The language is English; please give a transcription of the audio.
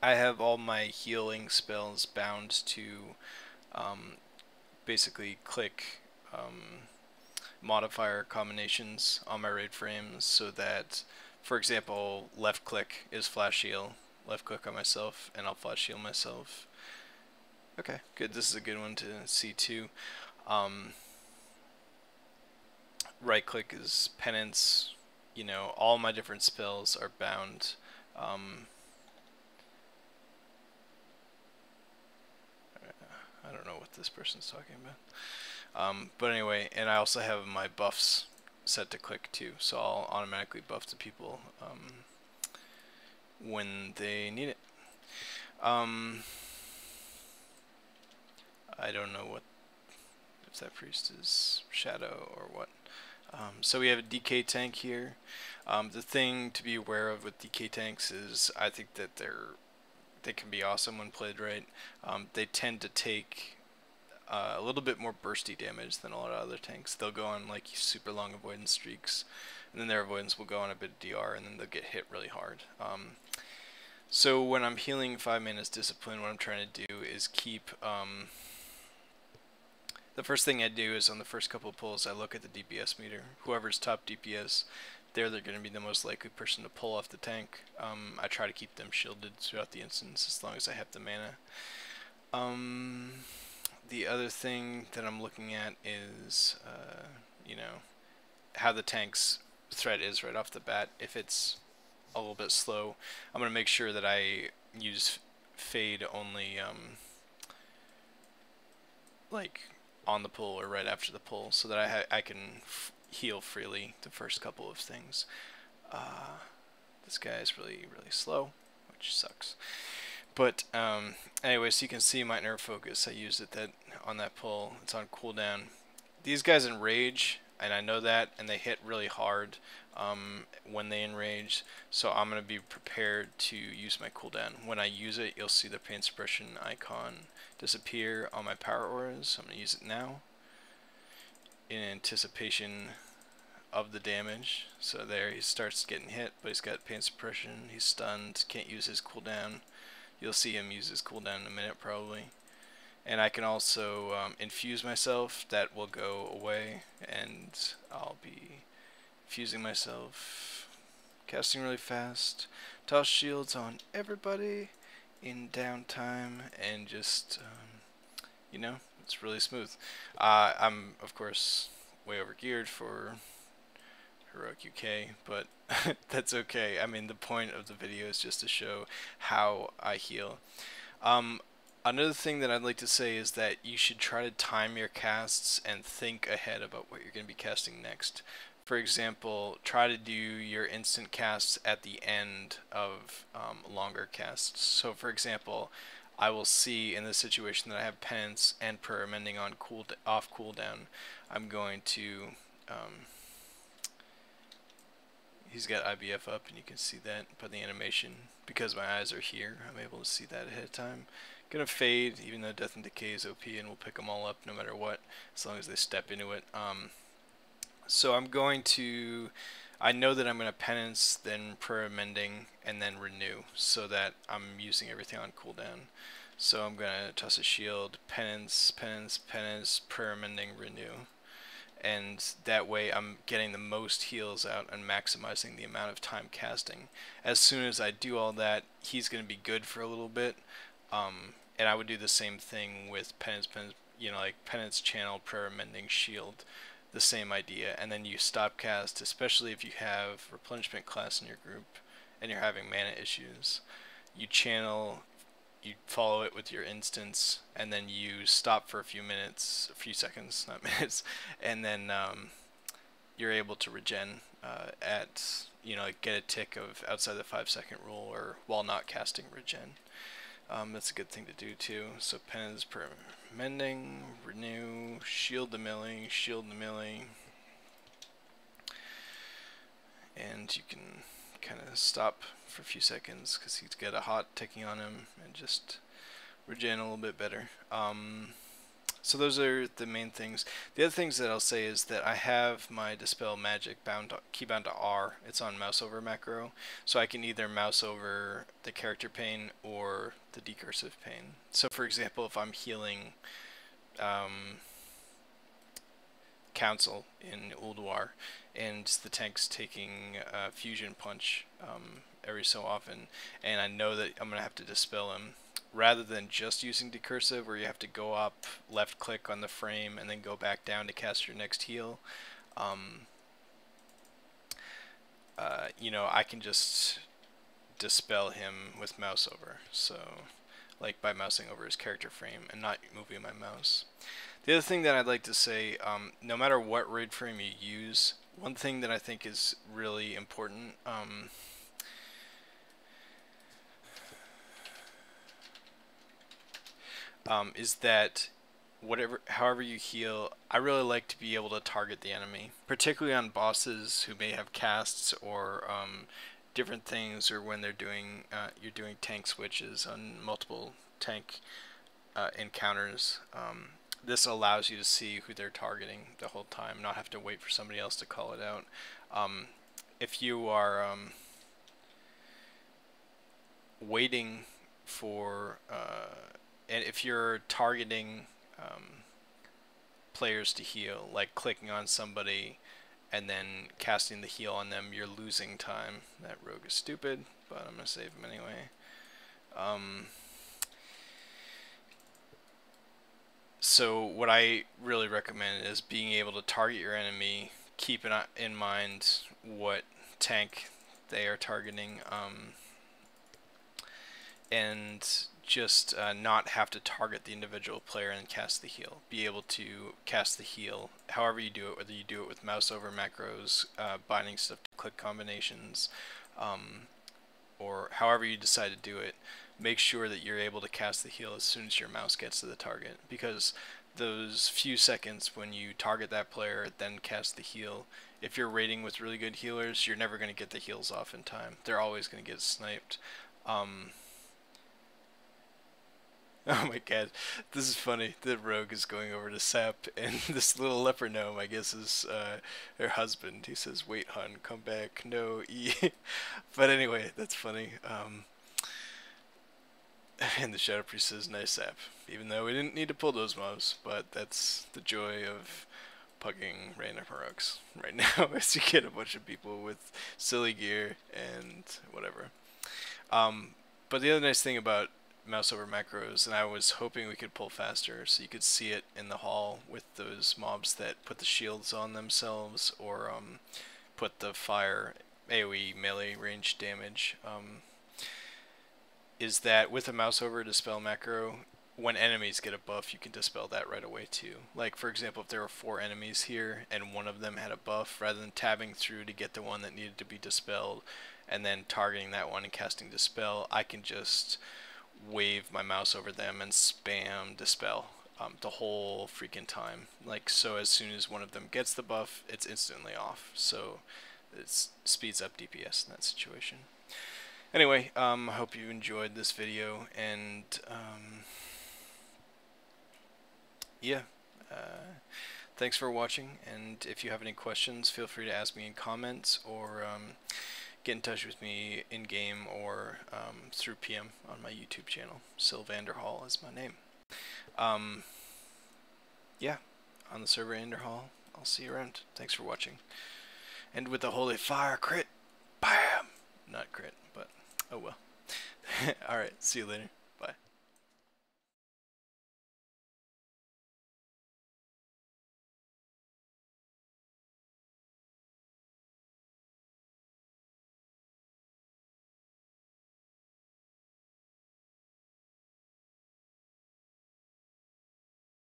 I have all my healing spells bound to um, basically click modifier combinations on my raid frames so that, for example, left click is flash heal, left click on myself, and I'll flash heal myself. Okay, good. This is a good one to see too. Um, right click is penance. You know, all my different spells are bound. Um, I don't know what this person's talking about. But anyway, and I also have my buffs set to click too, so I'll automatically buff the people when they need it. Um, I don't know what if that priest is shadow or what. So we have a DK tank here. The thing to be aware of with DK tanks is I think that they can be awesome when played right. They tend to take a little bit more bursty damage than a lot of other tanks. They'll go on like super long avoidance streaks, and then their avoidance will go on a bit of DR, and then they'll get hit really hard. So when I'm healing 5 mana's discipline, what I'm trying to do is keep the first thing I do is on the first couple of pulls, I look at the DPS meter. Whoever's top DPS, they're going to be the most likely person to pull off the tank. I try to keep them shielded throughout the instance as long as I have the mana. The other thing that I'm looking at is, you know, how the tank's threat is right off the bat. If it's a little bit slow, I'm going to make sure that I use fade only, like on the pull or right after the pull, so that I can heal freely the first couple of things. This guy is really slow, which sucks. But anyway, so you can see my nerve focus. I used it on that pull. It's on cooldown. These guys enrage, and I know that, and they hit really hard when they enrage. So I'm gonna be prepared to use my cooldown. When I use it, you'll see the pain suppression icon disappear on my power auras. I'm gonna use it now in anticipation of the damage. So there, he starts getting hit, but he's got pain suppression. He's stunned. Can't use his cooldown. You'll see him use his cooldown in a minute probably. And I can also infuse myself. That will go away, and I'll be infusing myself, casting really fast, toss shields on everybody in downtime, and just, you know, it's really smooth. I'm, of course, way over geared for Heroic UK, but that's okay. I mean, the point of the video is just to show how I heal. Another thing that I'd like to say is that you should try to time your casts and think ahead about what you're going to be casting next. For example, try to do your instant casts at the end of longer casts. So for example, I will see in this situation that I have penance and prayer mending on off cooldown. I'm going to he's got IBF up, and you can see that by the animation. Because my eyes are here, I'm able to see that ahead of time. Gonna fade, even though Death and Decay is OP, and we'll pick them all up no matter what, as long as they step into it. So I'm going to, I know that I'm going to penance, then prayer mending, and then renew, so that I'm using everything on cooldown. So I'm going to toss a shield, penance, penance, penance, prayer mending, renew. And that way I'm getting the most heals out and maximizing the amount of time casting. As soon as I do all that, he's going to be good for a little bit. And I would do the same thing with penance, you know, like penance, channel, prayer, mending, shield, the same idea. And then you stop cast, especially if you have replenishment class in your group and you're having mana issues. You channel, you follow it with your instance, and then you stop for a few minutes, a few seconds, not minutes, and then you're able to regen at, you know, get a tick of outside the 5-second rule, or while not casting regen. That's a good thing to do too. So penance, per mending, renew, shield the melee, and you can kind of stop for a few seconds because he's got a hot ticking on him, and just regen a little bit better. So those are the main things. The other things that I'll say is that I have my Dispel Magic key bound to R. It's on mouse over macro, so I can either mouse over the character pane or the decursive pane. So for example, if I'm healing Council in Ulduar, and the tank's taking Fusion Punch every so often, and I know that I'm going to have to dispel him, rather than just using decursive where you have to go up, left click on the frame, and then go back down to cast your next heal, you know, I can just dispel him with mouse over, so like by mousing over his character frame and not moving my mouse. The other thing that I'd like to say, no matter what raid frame you use, one thing that I think is really important, is that however you heal, I really like to be able to target the enemy, particularly on bosses who may have casts or different things, or when they're doing you're doing tank switches on multiple tank encounters. This allows you to see who they're targeting the whole time, not have to wait for somebody else to call it out. If you are waiting for, and if you're targeting players to heal, like clicking on somebody and then casting the heal on them, you're losing time. That rogue is stupid, but I'm going to save him anyway. So what I really recommend is being able to target your enemy, keep in mind what tank they are targeting, and just not have to target the individual player and cast the heal. Be able to cast the heal however you do it, whether you do it with mouse over macros, binding stuff to click combinations, or however you decide to do it. Make sure that you're able to cast the heal as soon as your mouse gets to the target, because those few seconds when you target that player then cast the heal, if you're raiding with really good healers, you're never going to get the heals off in time. They're always going to get sniped. Oh my god, this is funny. The rogue is going over to Sap, and this little leper gnome, I guess, is her husband. He says, "Wait, hun, come back. No, E." But anyway, that's funny. And the Shadow Priest says, "Nice Sap." Even though we didn't need to pull those mobs, but that's the joy of pugging random heroics right now, as you get a bunch of people with silly gear and whatever. But the other nice thing about mouse over macros, and I was hoping we could pull faster so you could see it in the hall with those mobs that put the shields on themselves, or put the fire AoE melee range damage, is that with a mouse over dispel macro, when enemies get a buff, you can dispel that right away too. Like for example, if there were 4 enemies here and one of them had a buff, rather than tabbing through to get the one that needed to be dispelled and then targeting that one and casting dispel, I can just wave my mouse over them and spam dispel the whole freaking time. Like, so as soon as one of them gets the buff, it's instantly off. So it speeds up DPS in that situation. Anyway, I hope you enjoyed this video, and yeah, thanks for watching, and if you have any questions, feel free to ask me in comments, or get in touch with me in-game, or through PM on my YouTube channel. Sylv is my name. Yeah, on the server Anderhall. I'll see you around. Thanks for watching. And with the holy fire crit, bam! Not crit, but oh well. Alright, see you later.